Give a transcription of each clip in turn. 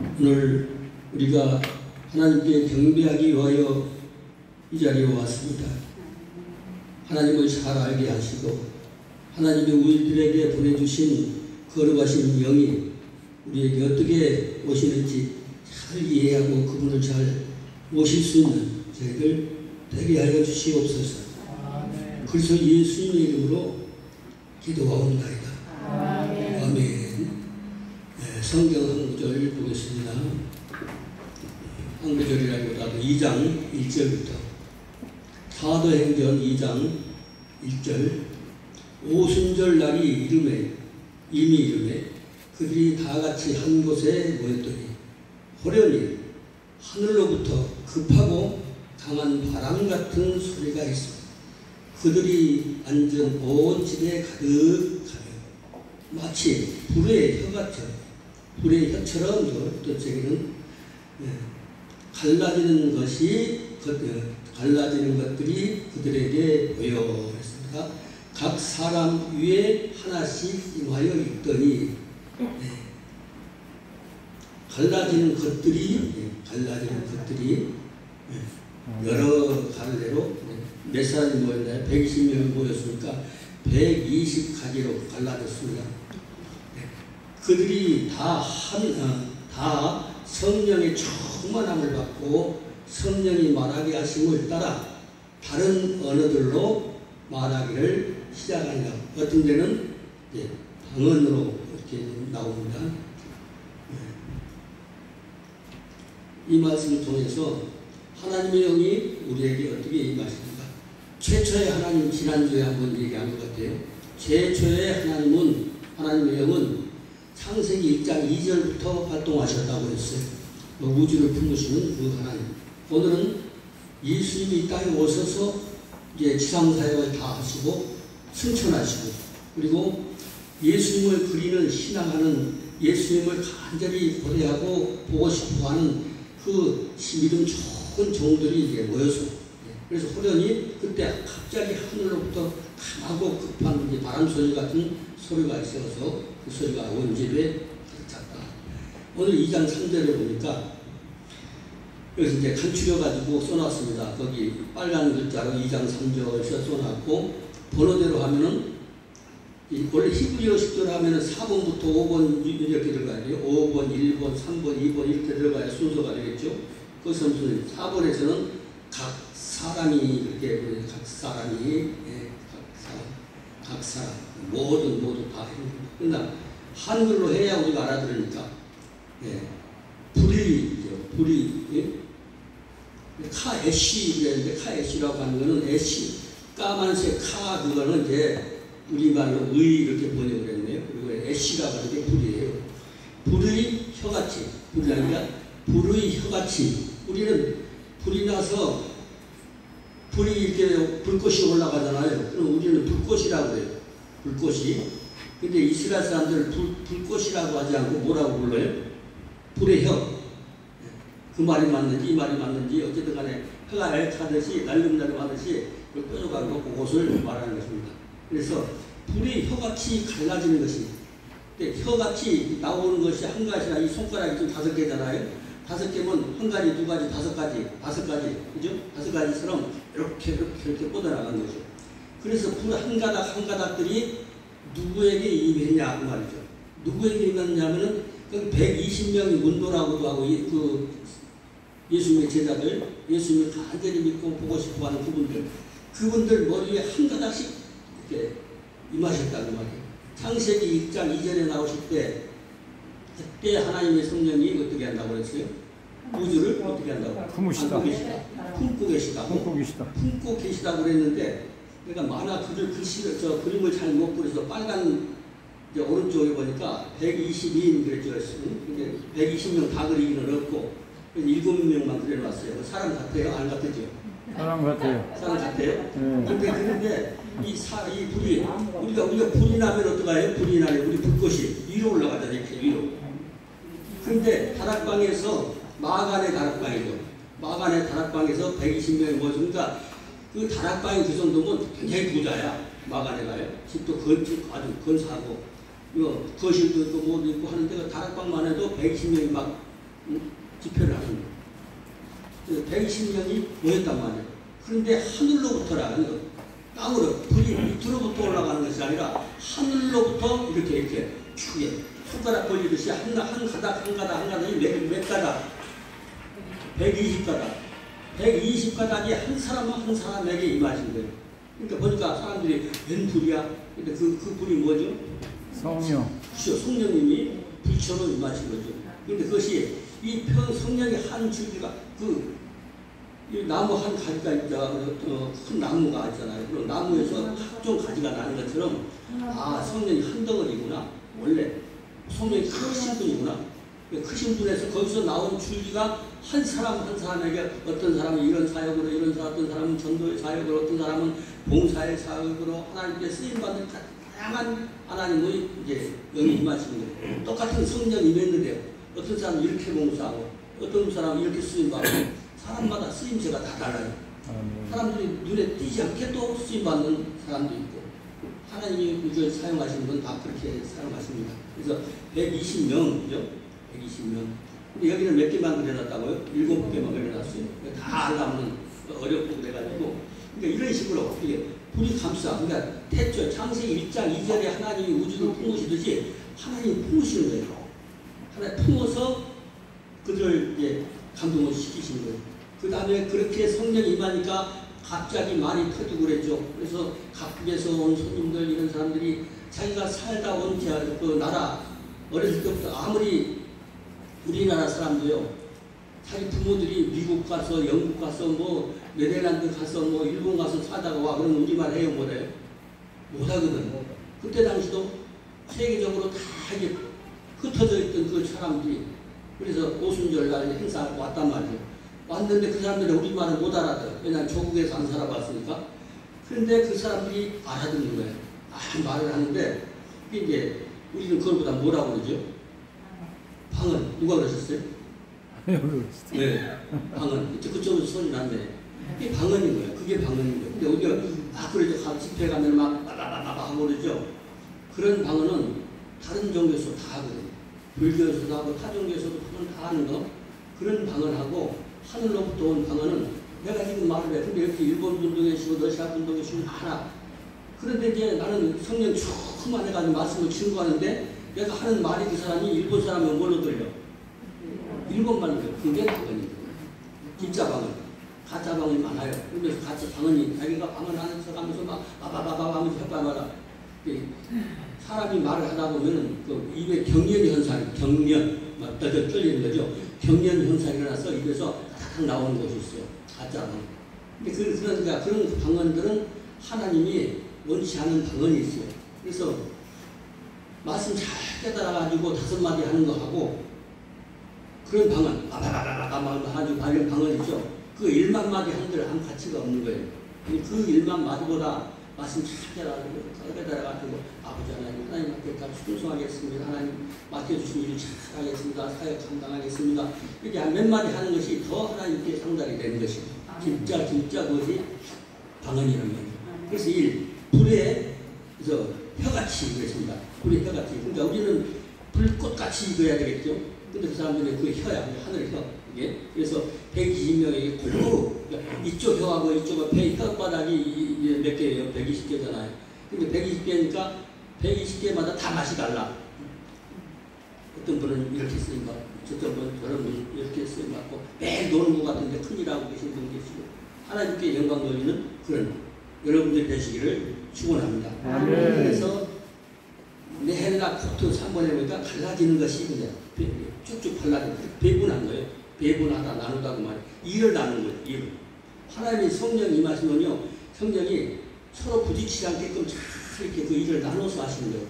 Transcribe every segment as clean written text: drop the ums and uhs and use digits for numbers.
오늘 우리가 하나님께 경배하기 위하여 이 자리에 왔습니다. 하나님을 잘 알게 하시고 하나님이 우리들에게 보내주신 거룩하신 영이 우리에게 어떻게 오시는지 잘 이해하고 그분을 잘 모실 수 있는 저희들 되게 하여 주시옵소서. 그래서 예수님의 이름으로 기도하옵나이다. 아멘. 네, 성경 한 구절 보겠습니다. 한 구절이라기보다도 2장 1절부터 사도행전 2장 1절 오순절 날이 이미 이름에 그들이 다 같이 한 곳에 모였더니 호련히 하늘로부터 급하고 강한 바람 같은 소리가 있습니다. 그들이 앉은 온 집에 가득하며 마치 불의 혀처럼 또 저기는 갈라지는 것들이 그들에게 보여 했습니다. 각 사람 위에 하나씩 임하여 있더니 갈라지는 것들이 여러 갈래로 몇 사람이 모였나요? 120명이 모였으니까 120가지로 갈라졌습니다. 그들이 다 성령의 충만함을 받고 성령이 말하게 하심을 따라 다른 언어들로 말하기를 시작하니라. 어떤 데는 방언으로 이렇게 나옵니다. 이 말씀을 통해서 하나님의 영이 우리에게 어떻게 임하십니까? 최초의 하나님, 지난주에 한번 얘기한 것 같아요. 최초의 하나님의 영은 창세기 1장 2절부터 활동하셨다고 했어요. 우주를 품으시는 그 하나님. 오늘은 예수님이 이 땅에 오셔서 이제 지상사역을 다 하시고 승천하시고 그리고 예수님을 그리는 신앙하는 예수님을 간절히 고대하고 보고 싶어하는 그 믿음 좋은 종들이 이제 모여서 그래서 호련히 그때 갑자기 하늘로부터 강하고 급한 바람 소리 같은 소리가 있어서 그 소리가 온 집에 찼다. 오늘 2장 3절에 보니까 여기서 이제 간추려가지고 써놨습니다. 거기 빨간 글자로 2장 3절에서 써놨고 번호대로 하면은 원래 히브리어 10절 하면은 4번부터 5번 이렇게 들어가야 돼요. 5번, 1번, 3번, 2번 이렇게 들어가야 순서가 되겠죠. 그것은 무슨 4번에서는 각 사람이 이렇게 각 사람 모두 다 그러나 한글로 해야 우리가 알아들으니까 불이 카애쉬 그랬는데 카애쉬라고 하는 거는 애쉬 까만색 그거는 이제 우리말로 의 이렇게 번역을 했네요. 그리고 애쉬라고 하는 게 불이에요. 불의 혀같이 불이 아니라 불의 혀같이 우리는 불이 나서 불이 이렇게 불꽃이 올라가잖아요. 그럼 우리는 불꽃이라고 해요. 불꽃이. 근데 이스라엘 사람들은 불꽃이라고 하지 않고 뭐라고 불러요? 불의 혀. 그 말이 맞는지 이 말이 맞는지 어쨌든 간에 혀가 애타듯이 날름날름하듯이 뾰족하고 그것을 말하는 것입니다. 그래서 불이 혀같이 갈라지는 것이 혀같이 나오는 것이 한 가지나 이 손가락이 좀 5개잖아요. 5개면 한 가지, 두 가지, 5가지, 5가지, 그죠? 5가지처럼 이렇게 뻗어나가는 거죠. 그래서 불 한 가닥들이 누구에게 임했냐 그 말이죠. 누구에게 임했냐면은 그 120명이 문도라고도 하고 그 예수님의 제자들, 예수님을 간절히 믿고 보고 싶어하는 그분들 머리 위에 한 가닥씩 이렇게 임하셨다는 말이에요. 창세기 1장 2절에 나오실 때 그때 하나님의 성령이 어떻게 한다고 그랬어요? 우주를 어떻게 한다고? 품으시다. 품고 계시다고 그랬는데 그러니까 만화 그림을 잘 못 그려서 빨간 이제 오른쪽에 보니까 122인 그랬죠. 근데 120명 다 그리기는 어렵고 7명만 그려놨어요. 사람 같아요? 안 같았죠? 사람 같아요. 사람 같아요? 그런데 이 불이 우리가 불이 나면 어떡해요? 불이 나면 우리 불꽃이 위로 올라가잖아요. 이렇게 위로. 그런데 다락방에서 마간의 다락방이죠. 마간의 다락방에서 120명이 모였으니까 그 다락방이 그 정도면 굉장히 부자야. 마간에 가요. 집도 아주 건사하고 거실도 있고 뭐도 있고 하는데 그 다락방만 해도 120명이 막 집회를 하는 거예요. 120명이 모였단 말이에요. 그런데 하늘로부터라는 땅으로 불이 밑으로부터 올라가는 것이 아니라 하늘로부터 이렇게 크게 손가락 벌리듯이 한 가닥이 몇 가닥 120가닥이 한 사람에게 임하신 거예요. 그러니까 보니까 사람들이 웬 불이야? 근데 그 불이 뭐죠? 성령. 그렇죠. 성령님이 불처럼 임하신 거죠. 그런데 그것이 이 성령의 한 줄기가 이 나무 한 가지가 큰 나무가 있잖아요. 그럼 나무에서 각종 가지가 나는 것처럼 성령이 한 덩어리구나. 원래 성령이 크신 분이구나. 크신 분에서 거기서 나온 줄기가 한 사람에게 어떤 사람은 이런 사역으로 어떤 사람은 전도의 사역으로 어떤 사람은 봉사의 사역으로 하나님께 쓰임받는 다양한 하나님의 이제 영이 임하시는 거예요. 똑같은 성령이 임했는데요. 어떤 사람은 이렇게 봉사하고 어떤 사람은 이렇게 쓰임받고 사람마다 쓰임새가 다 달라요. 사람들이 눈에 띄지 않게 또 쓰임받는 사람도 있고 하나님이 우주에 사용하시는 건 다 그렇게 사용하십니다. 그래서 120명이죠. 120명. 근데 여기는 몇 개만 그려놨다고요? 7개만 그려놨어요. 다 하려면 어렵고 그래가지고. 그러니까 이런 식으로 불이 감싸. 그러니까 태초 창세기 1장 2절에 하나님이 우주를 품으시듯이 하나님이 품으시는 거예요. 하나님 품어서 그들을 이제 감동을 시키시는 거예요. 그 다음에 그렇게 성령이 임하니까 갑자기 말이 터지고 그랬죠. 그래서 각국에서 온 손님들 이런 사람들이 자기가 살다 온 그 나라 어렸을 때부터 아무리 우리나라 사람도요. 자기 부모들이 미국 가서 영국 가서 뭐 네덜란드 가서 뭐 일본 가서 살다가 와 그러면 우리말 해요 못해요? 못하거든. 그때 당시도 세계적으로 다 이게 흩어져 있던 그 사람들이 그래서 오순절 날 행사하고 왔단 말이에요. 왔는데 그 사람들이 우리말을 못 알아들어요. 왜냐하면 조국에서 안 살아봤으니까. 그런데 그 사람들이 알아듣는 거예요. 말을 하는데 이게 우리는 그걸보다 뭐라고 그러죠? 방언. 누가 그러셨어요? 네. 방언. 그쪽으로 소리 났네. 이게 방언인 거예요. 그게 방언인 거예요. 근데 우리가 그러죠. 집회 가면 막 하고 그러죠. 그런 방언은 다른 종교에서 다 하거든요. 불교에서도 하고 타 종교에서도 다 하는 거. 그런 방언하고 하늘로부터 온 방언은 내가 지금 말을 해. 근데 이렇게 일본 분도 계시고 러시아 분도 계시고 많아. 그런데 이제 나는 성령 충만 해가지고 말씀을 증거하는데 내가 하는 말이 그 사람이 일본 사람은 뭘로 들려? 일본말로 들려. 그게 방언이에요. 진짜 방언. 가짜 방언이 많아요. 그러면서 가짜 방언이 자기가 방언하는 척 하면서 막 하면서 혓바마다 사람이 말을 하다 보면은 그 입에 경련 현상, 막 떨리는 거죠. 경련 현상이 일어나서 입에서 탁 나오는 것이 있어요. 가짜 방언. 근데 그러니까 그런 방언들은 하나님이 원치 않은 방언이 있어요. 그래서 말씀 잘 깨달아가지고 5마디 하는 거 하고 그런 방언, 아주 바른 방언이죠. 그 1만 마디 한들 아무 가치가 없는 거예요. 그 1만 마디보다 말씀 잘 깨달아가지고 아버지 하나님 앞에 다 순종하겠습니다. 하나님 맡겨주신 일을 잘 하겠습니다. 사역 감당하겠습니다. 이렇게 한 몇 마디 하는 것이 더 하나님께 상달이 되는 것이고 진짜 그것이 방언이라는 거예요. 그래서 불에 혀같이 그랬습니다. 불의 혀같이. 그러니까 우리는 불꽃같이 익어야 되겠죠. 근데 그 사람들은 그 혀야, 하늘 혀. 이게. 그래서 120명에게 골고루, 그러니까 이쪽 혀하고 이쪽 배 혓바닥이 몇 개예요? 120개잖아요. 근데 120개니까 120개마다 다 맛이 달라. 어떤 분은 이렇게 쓰임받고, 저런 분은 이렇게 쓰임받고, 매일 노는 것 같은데 큰일하고 계신 분 계시고, 하나님께 영광 돌리는 그런 여러분들 되시기를 축원합니다. 그래서 내나 코트 3번에 보니까 갈라지는 것이 그냥 쭉쭉 갈라지는 배분한 거예요. 배분하다 나누다고 말이에요. 일을 나누는 거예요. 일을. 하나님의 성령이 임하시면요. 성령이 서로 부딪히지 않게끔 잘 이렇게 그 일을 나눠서 하시는 거예요.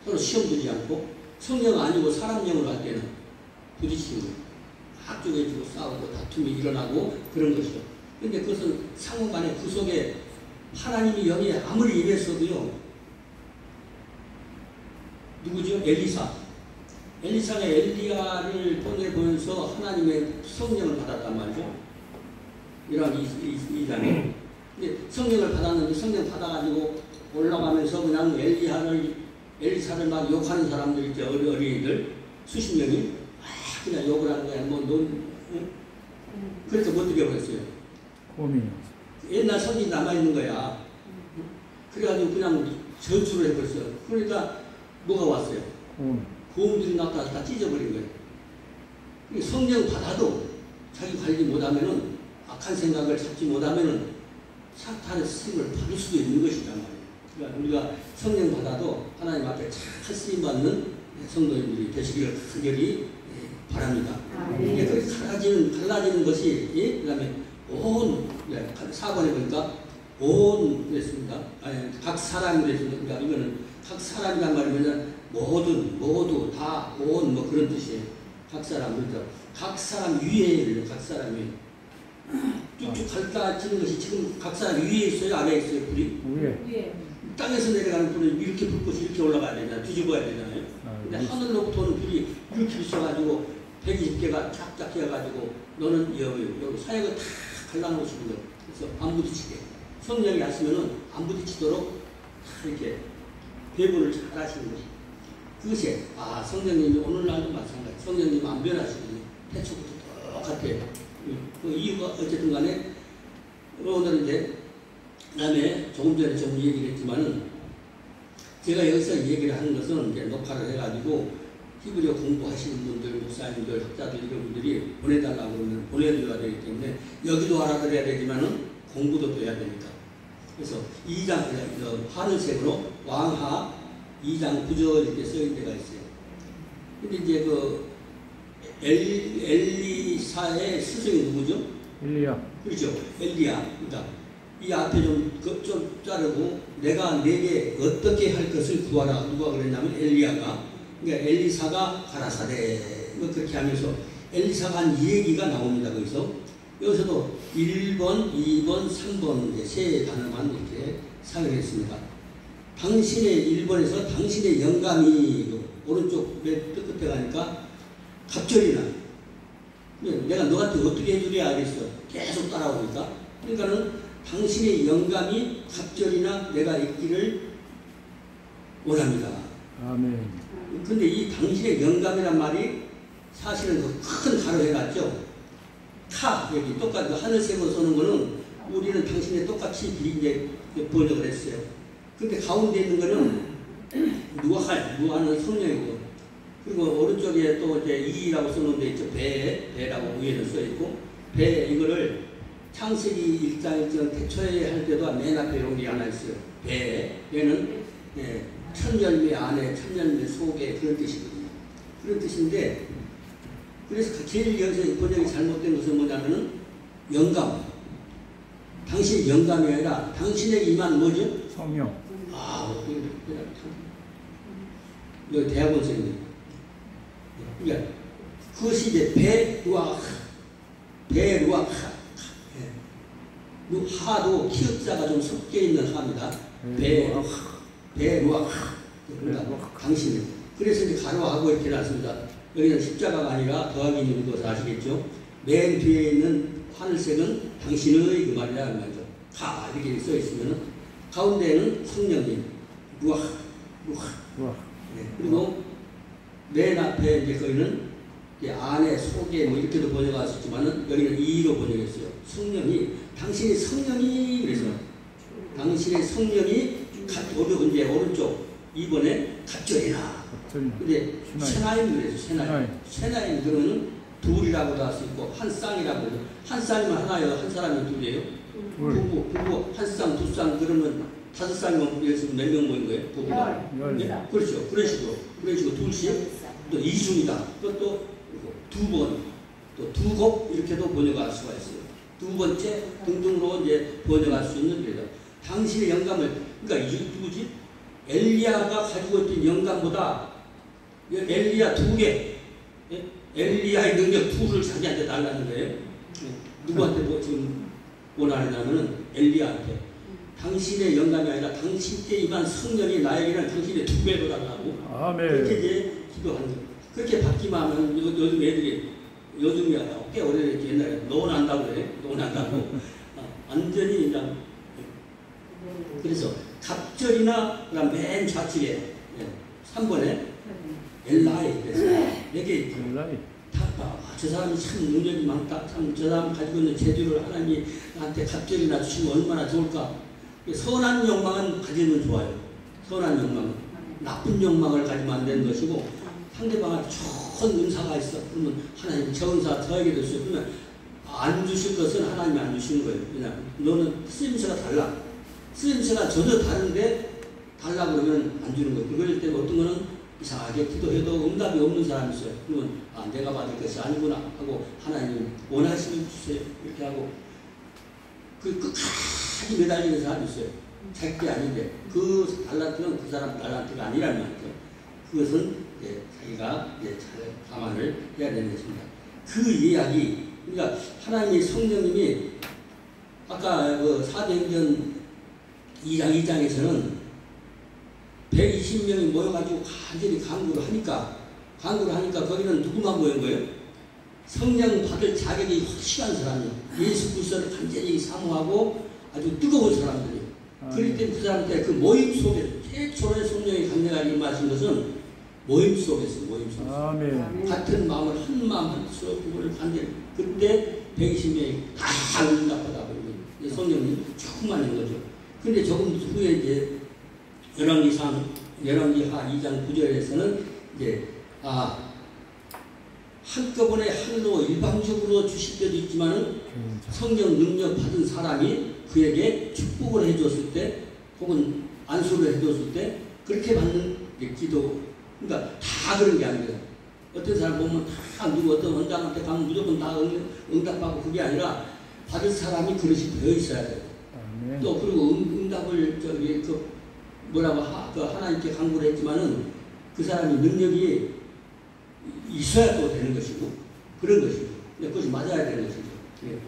서로 시험 두지 않고 성령 아니고 사람 영으로 할 때는 부딪히는 거예요. 막 쪼개지고 싸우고 다툼이 일어나고 그런 것이죠. 근데 그것은 상호간에 그 속에 하나님의 영이 아무리 임했어도요. 누구죠? 엘리사가 엘리야를 보내보면서 하나님의 성령을 받았단 말이죠. 이런 2장에. 근데 성령을 받았는데 성령 받아가지고 올라가면서 그냥 엘리사를 막 욕하는 사람들 있죠. 어린이들 수십 명이 막 그냥 욕을 하는 거야. 뭐, 응? 그래서 못 들여버렸어요. 옛날 성이 남아있는 거야. 그래가지고 그냥 전수를 해버렸어요. 그러니까 뭐가 왔어요? 고음들이 나타나서 다 찢어버린 거예요. 성령 받아도 자기 관리 못하면은 악한 생각을 잡지 못하면은 사탄의 쓰임을 받을 수도 있는 것이란 말이에요. 그러니까 우리가 성령 받아도 하나님 앞에 잘 쓰임받는 성도님들이 되시기를 간절히 바랍니다. 이게 갈라지는 것이, 예? 그 다음에 온, 4번에 보니까 온 그랬습니다. 아니, 각 사람이 그랬습니다. 그러니까 이거는 각 사람이란 말이면 모두, 다, 온, 뭐 그런 뜻이에요. 각 사람, 그렇죠. 각 사람 위에, 각 사람 위에. 쭉쭉 갈라지는 것이 지금 각 사람 위에 있어요? 아래에 있어요? 불이? 위에. 땅에서 내려가는 불은 이렇게 불꽃이 이렇게 올라가야 되잖아요. 뒤집어야 되잖아요. 근데 하늘로부터는 불이 이렇게 비춰가지고 120개가 쫙쫙 해가지고 너는 여기 사역을 다 갈라놓으시는 거예요. 그래서 안 부딪히게. 성령이 왔으면은 안 부딪히도록 이렇게 배분을 잘 하시는 것이. 그것이, 성령님이 오늘날도 마찬가지. 성령님 안 변하시거든요. 태초부터 똑같아요. 그 이유가 어쨌든 간에, 오늘은 이제, 그 다음에 조금 전에 좀 얘기를 했지만은, 제가 여기서 얘기를 하는 것은 이제 녹화를 해가지고, 히브리어 공부하시는 분들, 목사님들, 학자들, 이런 분들이 보내달라고 그러면 보내드려야 되기 때문에, 여기도 알아들어야 되지만은 공부도 돼야 되니까. 그래서 2장, 하늘색으로 왕하 2장 9절 이렇게 써있는 데가 있어요. 근데 이제 엘리사의 스승이 누구죠? 엘리야. 그렇죠. 엘리야. 그러니까 이 앞에 좀 자르고 내가 내게 어떻게 할 것을 구하라. 누가 그랬냐면 엘리야가. 그러니까 엘리사가 가라사대. 뭐 그렇게 하면서 엘리사가 한 얘기가 나옵니다. 거기서. 여기서도 1번, 2번, 3번 이제 세 단어만 이렇게 사용했습니다. 당신의 1번에서 당신의 영감이 오른쪽 맨 끝에 가니까 갑절이나 내가 너한테 어떻게 해주랴 그랬어. 계속 따라오니까. 그러니까는 당신의 영감이 갑절이나 내가 있기를 원합니다. 아멘. 근데 이 당신의 영감이란 말이 사실은 큰 가로 해놨죠. 여기 똑같이 하늘색으로 쏘는 거는 우리는 당신의 똑같이 이제 번역을 했어요. 근데 가운데 있는 거는 누아는 성령이고, 그리고 오른쪽에 또 이제 이라고 써놓은 데 있죠. 배라고 위에는 써있고, 이거를 창세기 1장 1절 태초에 할 때도 맨 앞에 이런 게 하나 있어요. 배는 천열매 안에 천열매 속에 그런 뜻이거든요. 그런 뜻인데, 그래서 제일 여기서 번역이 잘못된 것은 뭐냐면은 영감. 당신의 영감이 아니라 당신에게 임한 뭐죠? 성령. 여기 대학원생입니다. 그러니까 그것이 이제 배루아 하도 키읔자가 좀 섞여 있는 하입니다. 배루아 그러니까 당신은. 그래서 이제 가로하고 이렇게 놨습니다. 여기는 십자가가 아니라 더하기 있는 것을 아시겠죠? 맨 뒤에 있는 하늘색은 당신의 그 말이라 말이죠. 이렇게 써 있으면 가운데는 성령님 루아. 네. 그리고 맨 앞에 이제 거기는 이제 안에 속에 뭐 이렇게도 번역할 수 있지만은 여기는 이로 번역했어요. 성령이 당신의 성령이 그래서 당신의 성령이 이제 오른쪽 2번에 갑절이나. 근데 세나임 그래서 세나임 그러면은 둘이라고도 할 수 있고 한 쌍이라고 해서 한 쌍이면 하나예요. 한 사람이 둘이에요. 부부 한 쌍, 두 쌍 그러면 5쌍이면 여기서 몇 명 모인 거예요? 부부가. 네? 그렇죠. 그런 식으로 둘씩 또 이중이다. 또 두 번, 또 두 곡 이렇게도 번역할 수가 있어요. 두 번째 등등으로 이제 번역할 수 있는 거죠. 당신의 영감을 그러니까 이 누구지? 엘리야가 가지고 있던 영감보다 엘리야 2개, 엘리야의 능력 2를 자기한테 달라는 거예요. 누구한테 뭐 지금 원하냐면은 엘리야한테 당신의 영감이 아니라 당신께 임한 성령이 나에게는 당신의 2배로 달라고. 아멘. 그렇게 이제 기도하는 거예요. 그렇게 받기만 하면 요즘 애들이 요즘이야 꽤 오래됐지. 옛날에 논한다고 그래. 논한다고. 완전히 그냥. 그래서 갑절이나 맨 좌측에 3번에 엘라이 그래서 여기 저 사람이 참 능력이 많다. 참 저 사람 가지고 있는 재주를 하나님이 나한테 갑절이나 주시면 얼마나 좋을까. 선한 욕망은 가지면 좋아요. 선한 욕망은. 나쁜 욕망을 가지면 안 되는 것이고, 상대방한테 좋은 은사가 있어. 그러면 하나님 저 은사 저에게도 있어요. 그러면 안 주실 것은 하나님이 안 주시는 거예요. 그냥 너는 쓰임새가 달라. 쓰임새가 전혀 다른데 달라 그러면 안 주는 거예요. 그럴 때 어떤 거는 이상하게 기도해도 응답이 없는 사람이 있어요. 그러면 내가 받을 것이 아니구나 하고 하나님 원하시면 주세요. 이렇게 하고 그 끝까지 매달리는 사람이 있어요. 자기 아닌데 그 달란트는 그 사람 달란트가 아니라는 말이죠. 그것은 자기가 잘 감안을 해야 되는 것입니다. 그 이야기, 그러니까 하나님의 성령님이 아까 그 사도행전 2장 2장에서는 120명이 모여가지고 간절히 간구를 하니까 거기는 누구만 모인 거예요? 성령 받을 자격이 확실한 사람이에요. 예수 그리스도를 간절히 사모하고 아주 뜨거운 사람들이에요. 그렇기 때문에 그 사람들 그 모임 속에 최초의 성령이 강력하게 임하신 것은 모임 속에서. 아멘. 같은 마음을 한 마음 한 뜻으로 그거를 간절히 그때 120명이 다 응답하다 보면 성령님 충만한 거죠. 근데 조금 후에 이제 열왕기하 2장 9절에서는 한꺼번에 하늘로 일방적으로 주실 때도 있지만은 성령 능력 받은 사람이 그에게 축복을 해줬을 때 혹은 안수를 해줬을 때 그렇게 받는 기도. 그러니까 다 그런 게 아니에요. 어떤 사람 보면 다 누구 어떤 원장한테 가면 무조건 다 응답하고 그게 아니라 받을 사람이 그릇이 되어 있어야 돼요. 또 그리고 응답을 하나님께 간구를 했지만은 그 사람이 능력이 있어야 또 되는 것이고 그런 것이고 그것이 맞아야 되는 것이죠.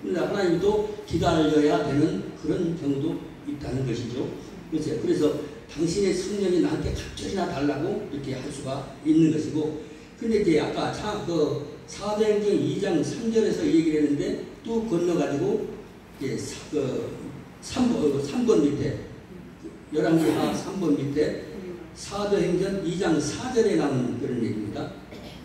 그러나 하나님도 기다려야 되는 그런 경우도 있다는 것이죠. 그래서 당신의 성령이 나한테 갑절이나 달라고 이렇게 할 수가 있는 것이고, 근데 이제 아까 사도행전 2장 3절에서 얘기를 했는데 또 건너가지고 이제 3번 밑에 열왕기하 3번 밑에 사도행전 2장 4절에 나오는 그런 얘기입니다.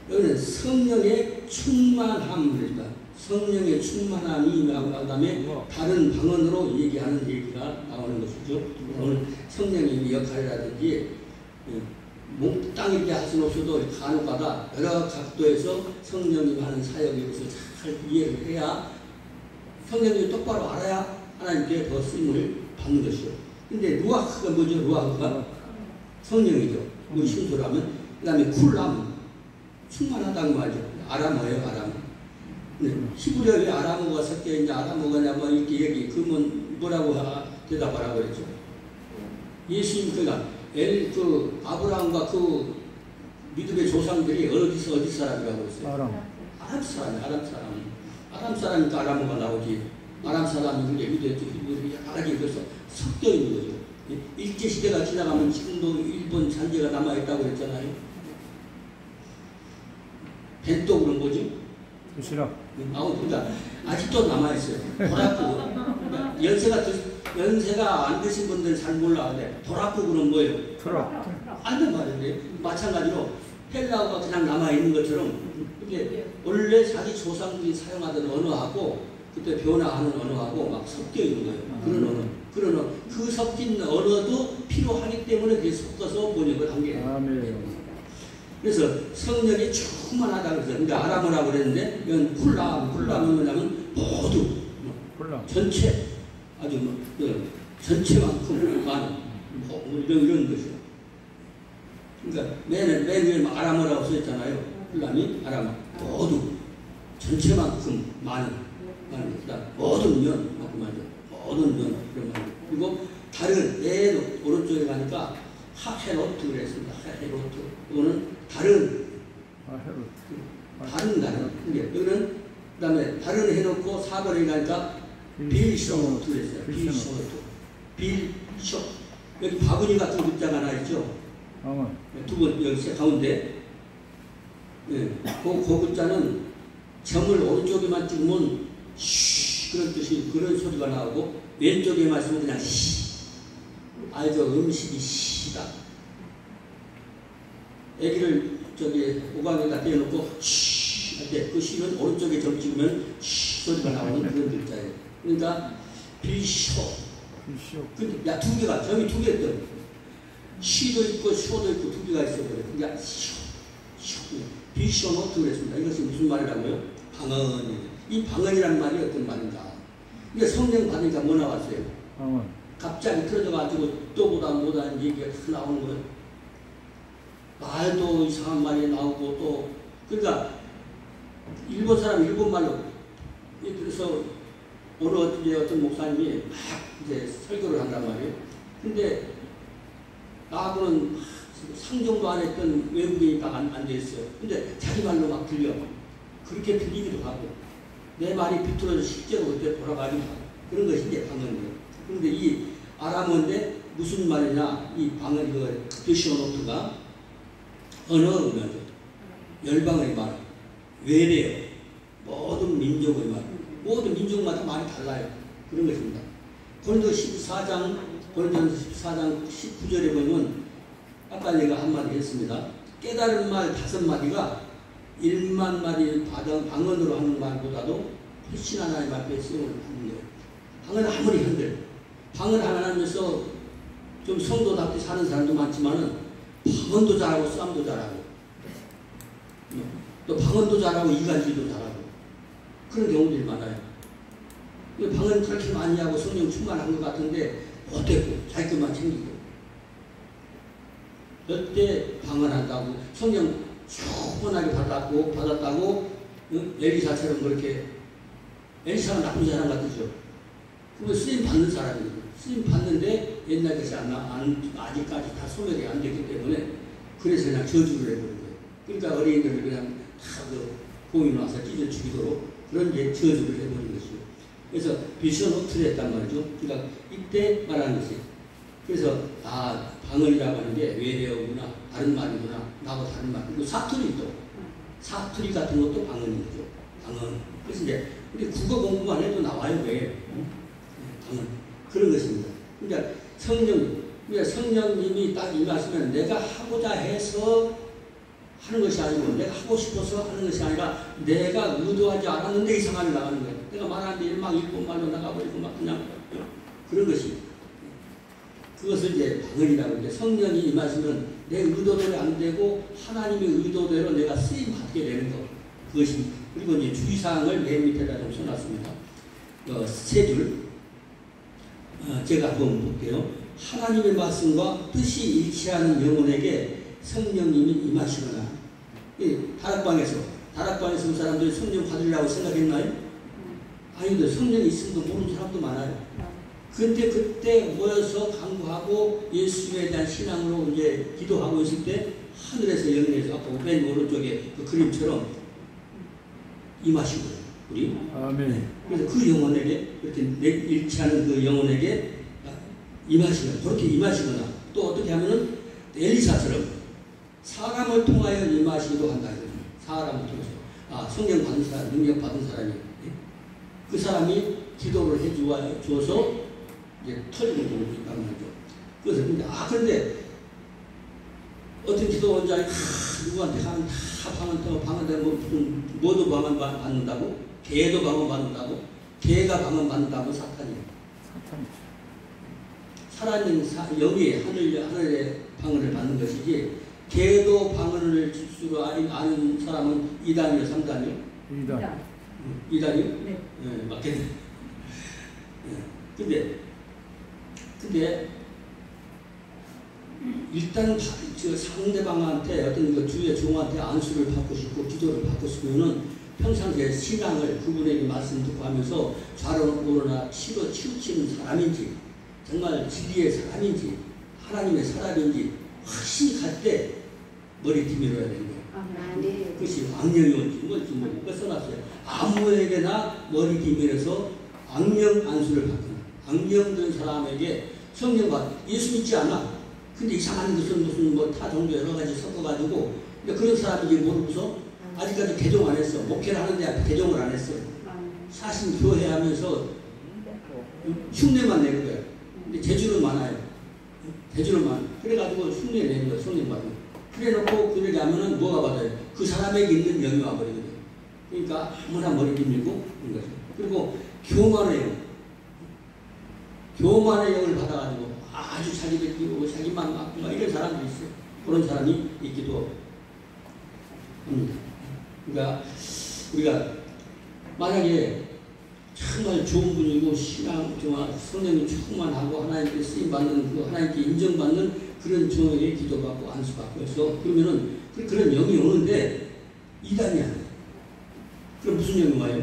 여기는 성령의 충만함입니다. 성령의 충만함이 나온 다음에 다른 방언으로 얘기하는 얘기가 나오는 것이죠. 오늘 성령님의 역할이라든지 땅 이렇게 할 수는 없어도 간혹가다 여러 각도에서 성령님 하는 사역에 대해서 잘 이해를 해야 성령님이 똑바로 알아야 하나님께 더 쓰임을 받는 것이죠. 근데 루아흐가 뭐죠? 루아흐가 성령이죠. 그 신소라면 그 다음에 쿨람 충만하다는 말이죠. 아람어예요. 아람어. 히브리어에 아람어가 섞여있냐 아람어가냐 뭐 이렇게 얘기 그러면 뭐라고 대답하라고 그랬죠. 예수님 아브라함과 그 믿음의 조상들이 어디 사람이라고 그랬어요? 아람 사람이니까 아람어가 나오지. 아람 사람이 그게 히브리 아랍이 그래서 섞여 있는 거죠. 일제 시대가 지나가면 지금도 일본 잔재가 남아 있다고 그랬잖아요. 벤또 그런 거지? 싫어. 그러니까 아직도 남아 있어요. 도라쿠. 그러니까 연세가 안 되신 분들은 잘 몰라. 근데 도라쿠 그런 뭐예요? 아는 말인데 마찬가지로 헬라어가 그냥 남아 있는 것처럼 이게 원래 자기 조상들이 사용하던 언어하고 그때 변화하는 언어하고 막 섞여 있는 거예요. 그런 언어. 그 섞인 언어도 필요하기 때문에 그게 섞어서 번역을 한 거예요. 그래서 성령이 충만하다고 해서 그러니까 아람어라고 그랬는데 이건 쿨람은 뭐냐면 모두 전체 아주 전체만큼 많은 이런 것이요. 그러니까 맨 위에 아람어라고 써있잖아요. 쿨람이 아람어 모두 전체만큼 많은 모든 면만큼 말이죠. 모든 면 그런 말. 그리고 다른 오른쪽에 가니까 하헤로트 그랬습니다. 하헤로트. 이거는 다른. 여기는 그 다음에 다른 해놓고 4번에 가니까 빌쇼트 그랬어요. 빌쇼. 여기 바구니 같은 글자가 하나 있죠. 두 번 여기 가운데. 그 글자는 점을 오른쪽에만 찍으면 그런 뜻이 그런 소리가 나오고 왼쪽에만 쓰면 그냥 알죠? 음식이 시다. 애기를 오광에다 떼어놓고 할 때 그 시는 오른쪽에 점 찍으면 쉬 소리가 나오는 그런 글자예요. 그러니까 비쇼. 근데 야, 두 개가 점이 두 개였던 시도 있고 쇼도 있고 두 개가 있어버려요. 그러니까 비쇼노트 그랬습니다. 이것이 무슨 말이라고요? 방언이에요. 이 방언이라는 말이 어떤 말인가? 이게 성령 받으니까 뭐 나왔어요? 갑자기 틀어져가지고 또보다 못하는 얘기가 다 나오는 거예요. 말도 이상한 말이 나오고 또 그러니까 일본 사람 일본 말로 그래서 어떤 목사님이 막 이제 설교를 한단 말이에요. 근데 나하고는 상종도 안 했던 외국인이 딱 앉아 있어요. 근데 자기 말로 막 들려. 그렇게 들리기도 하고 내 말이 비틀어져 실제로 그때 돌아가기도 하고 그런 것이 이제 방언이에요. 그런데 이 아람어인데 무슨 말이냐? 이 방언 그 비쇼노트가 언어 은어죠. 열방의 말, 외래어, 모든 민족의 말, 모든 민족마다 말이 달라요. 그런 것입니다. 고린도서 14장 19절에 보면 아까 내가 한마디 했습니다. 깨달은 말 5마디가 1만 마디 방언으로 하는 말보다도 훨씬 하나님 앞에 쓰임을 받는 거예요. 방언 아무리 한들 방언 하나 하면서 좀 성도답게 사는 사람도 많지만은 방언도 잘하고 싸움도 잘하고 또 방언도 잘하고 이간질도 잘하고 그런 경우들이 많아요. 방언 그렇게 많이 하고 성령 충만한 것 같은데 못했고 자기 것만 챙기고 그때 방언한다고 성령 충분하게 받았다고 엘리사처럼 그렇게 엘리사가 나쁜 사람 같으죠. 그러면 쓰임 받는 사람이에요. 쓰임 받는데 옛날 것이 아직까지 다 소멸이 안 됐기 때문에 그래서 그냥 저주를 해버린 거예요. 그러니까 어린이들을 그냥 다그 공인 와서 찢어 죽이도록 그런 이제 저주를 해버린 것이요. 그래서 비쇼노트를 했단 말이죠. 그러니까 이때 말하는 것이 그래서 방언이라고 하는 게 외래어구나 다른 말이구나 나하고 다른 말 그리고 사투리 같은 것도 방언인 거죠. 방언. 그래서 이제 우리 국어 공부만 해도 나와요. 왜? 방언. 그런 것입니다. 그러니까 성령님이 딱 임하시면 내가 하고자 해서 하는 것이 아니고 내가 하고 싶어서 하는 것이 아니라 내가 의도하지 않았는데 이상하게 나가는 거예요. 내가 말하는데 일본말로 나가버리고 막 그냥 그런 것이 그것을 이제 방언이라고 하는데 성령이 임하시면 내 의도대로 안 되고 하나님의 의도대로 내가 쓰임 받게 되는 것 그것이 그리고 이제 주의사항을 맨 밑에다 좀 써놨습니다. 세 줄 제가 한번 볼게요. 하나님의 말씀과 뜻이 일치하는 영혼에게 성령님이 임하시거나 다락방에서 그 사람들이 성령 받으려고 생각했나요? 아닌데 성령이 있음도 모르는 사람도 많아요. 근데 그때 모여서 간구하고 예수에 대한 신앙으로 이제 기도하고 있을 때 하늘에서 영내에서 아까 맨 오른쪽에 그 그림처럼 임하시고요. 우리. 아멘. 그래서 그 영혼에게 이렇게 일치하는 그 영혼에게 임하시거나 그렇게 임하시거나 또 어떻게 하면은 엘리사처럼 사람을 통하여 임하시기도 한다. 사람을 통해서 성령 받은 사람, 능력 받은 사람이 그 사람이 기도를 해주어서 이제 터지는 경우도 있단 말이죠. 그래서 근데 어떤 기도원자가 누구한테 하면 다 방언되면 뭐도 방언 받는다고? 개도 방언 받는다고? 개가 방언 받는다고 사탄이에요. 살아있는 영이 하늘의 방언을 받는 것이지 개도 방언을 줄 아는 사람은 2단이요 3단이요? 2단. 2단이요? 네. 네, 맞겠네. 근데 일단 상대방한테 어떤 그 주의 종한테 안수를 받고 싶고 기도를 받고 싶으면은 평상시에 신앙을 그분에게 말씀 듣고 하면서 좌로우로나 치로 치우치는 사람인지 정말 진리의 사람인지 하나님의 사람인지 확신이 갈 때 머리 뒤밀어야 되는 거예요. 네. 그것이 악령이 뭔지 그거 써놨어요. 아무에게나 머리 뒤밀어서 악령 안수를 받거나 악령 든 사람에게 성령 받 예수 믿지 않아. 근데 이상한 무슨 타 종교 여러 가지 섞어가지고 그런 사람인지 모르고서 아직까지 개종 안 했어. 목회를 하는데 개종을 안 했어. 사신 교회 하면서 흉내만 내는 거야. 근데 재주는 많아요. 재주는 많아. 그래가지고 흉내 내는 거야. 성령 받으면. 그래 놓고 그렇게 하면은 뭐가 받아요? 그 사람에게 있는 영이 와버리거든. 그러니까 아무나 머리 빌리고 그런 거죠. 그리고 교만의 영. 교만의 영을 받아가지고 아주 자기를 끼우고 자기만 맞고 이런 사람들이 있어요. 그런 사람이 있기도 합니다. 그러니까 우리가 만약에 정말 좋은 분이고 신앙 정말 성령이 충만하고 하나님께 쓰임 받는 그 하나님께 인정받는 그런 종에게 기도받고 안수받고 해서 그러면은 그런 영이 오는데 이단이야. 그럼 무슨 영이 와요?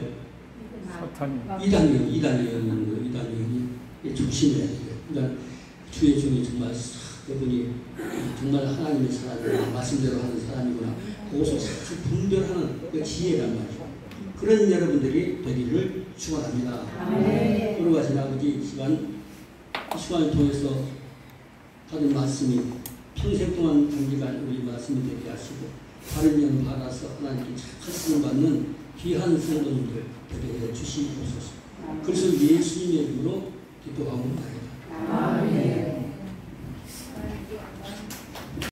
이단이 오는 거예요. 이단이 영이 조심해야 돼요. 그러니까 주의 종이 정말 그분이 정말 하나님의 사람이구나 말씀대로 하는 사람이구나 그것을 잘 분별하는 그 지혜란 말이죠. 그런 여러분들이 되기를 축원합니다. 그러고 하신 아버지 이 시간을 통해서 받은 말씀이 평생 동안 단기간 우리 말씀이 되게 하시고 바른 영 받아서 하나님께 착하심을 받는 귀한 성도님들 되게 해 주시옵소서. 그래서 예수님의 이름으로 기도하옵나이다.